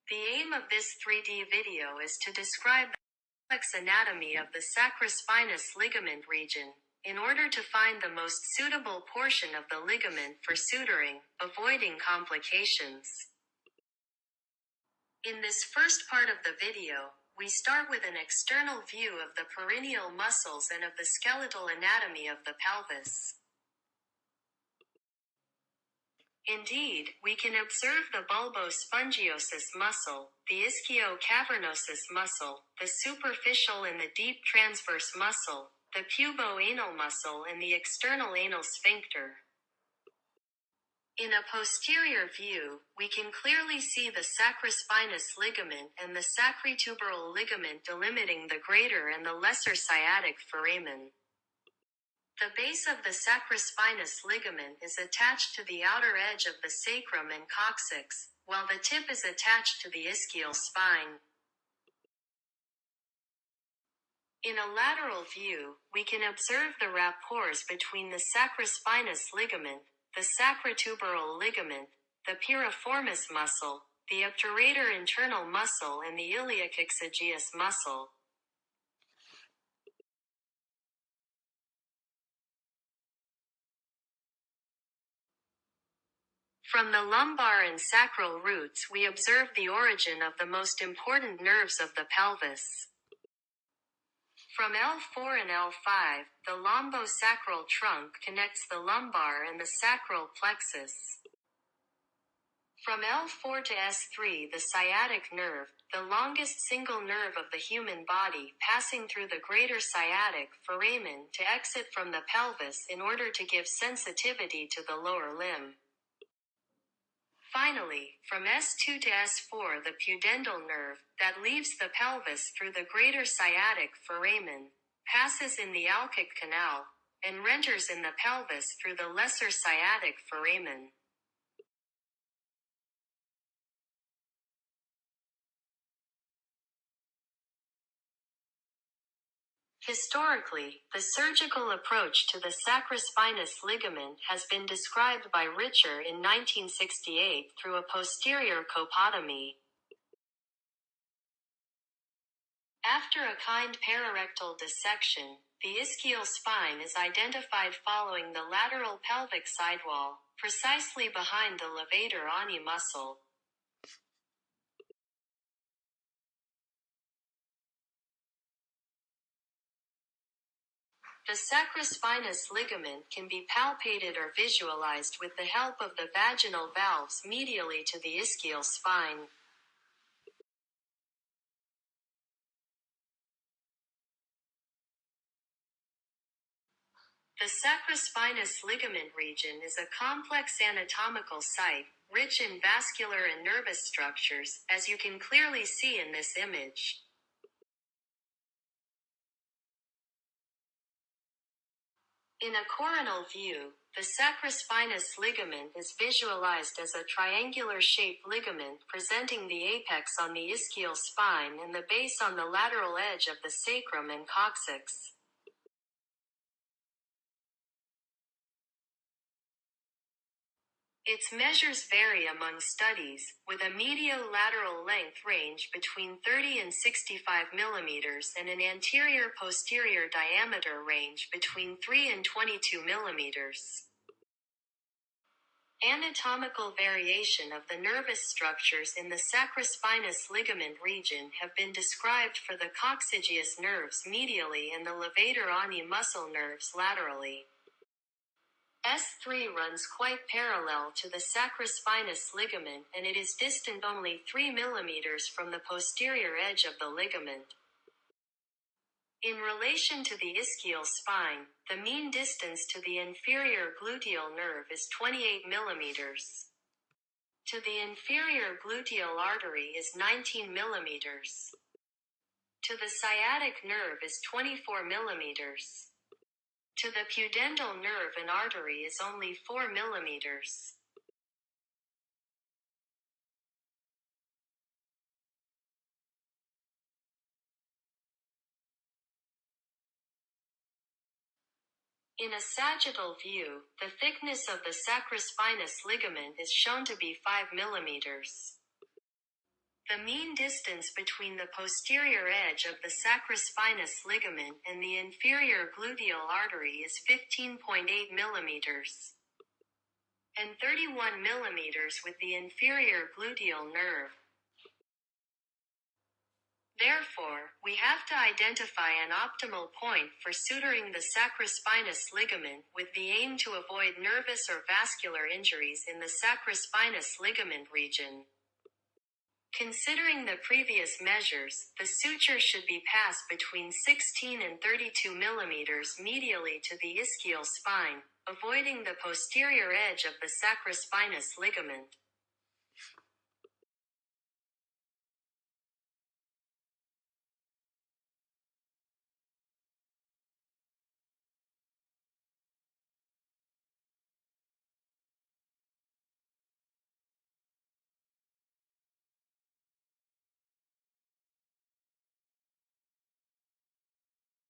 The aim of this 3D video is to describe the complex anatomy of the sacrospinous ligament region, in order to find the most suitable portion of the ligament for suturing, avoiding complications. In this first part of the video, we start with an external view of the perineal muscles and of the skeletal anatomy of the pelvis. Indeed, we can observe the bulbospongiosus muscle, the ischiocavernosus muscle, the superficial and the deep transverse muscle, the puboanal muscle and the external anal sphincter. In a posterior view, we can clearly see the sacrospinous ligament and the sacrotuberal ligament delimiting the greater and the lesser sciatic foramen. The base of the sacrospinous ligament is attached to the outer edge of the sacrum and coccyx, while the tip is attached to the ischial spine. In a lateral view, we can observe the rapports between the sacrospinous ligament, the sacrotuberal ligament, the piriformis muscle, the obturator internal muscle and the iliac exageus muscle. From the lumbar and sacral roots we observe the origin of the most important nerves of the pelvis. From L4 and L5, the lumbosacral trunk connects the lumbar and the sacral plexus. From L4 to S3, the sciatic nerve, the longest single nerve of the human body, passing through the greater sciatic foramen to exit from the pelvis in order to give sensitivity to the lower limb. Finally, from S2 to S4, the pudendal nerve, that leaves the pelvis through the greater sciatic foramen, passes in the alcaic canal, and enters in the pelvis through the lesser sciatic foramen. Historically, the surgical approach to the sacrospinous ligament has been described by Richer in 1968 through a posterior copotomy. After a kind pararectal dissection, the ischial spine is identified following the lateral pelvic sidewall, precisely behind the levator ani muscle. The sacrospinous ligament can be palpated or visualized with the help of the vaginal valves medially to the ischial spine. The sacrospinous ligament region is a complex anatomical site, rich in vascular and nervous structures, as you can clearly see in this image. In a coronal view, the sacrospinous ligament is visualized as a triangular-shaped ligament presenting the apex on the ischial spine and the base on the lateral edge of the sacrum and coccyx. Its measures vary among studies, with a medial-lateral length range between 30 and 65 mm and an anterior-posterior diameter range between 3 and 22 mm. Anatomical variation of the nervous structures in the sacrospinous ligament region have been described for the coccygeus nerves medially and the levator ani muscle nerves laterally. S3 runs quite parallel to the sacrospinous ligament and it is distant only 3 mm from the posterior edge of the ligament. In relation to the ischial spine, the mean distance to the inferior gluteal nerve is 28 mm. To the inferior gluteal artery is 19 mm. To the sciatic nerve is 24 mm. To the pudendal nerve and artery is only 4 mm. In a sagittal view, the thickness of the sacrospinous ligament is shown to be 5 mm. The mean distance between the posterior edge of the sacrospinous ligament and the inferior gluteal artery is 15.8 millimeters and 31 millimeters with the inferior gluteal nerve. Therefore, we have to identify an optimal point for suturing the sacrospinous ligament with the aim to avoid nervous or vascular injuries in the sacrospinous ligament region. Considering the previous measures, the suture should be passed between 16 and 32 millimeters medially to the ischial spine, avoiding the posterior edge of the sacrospinous ligament.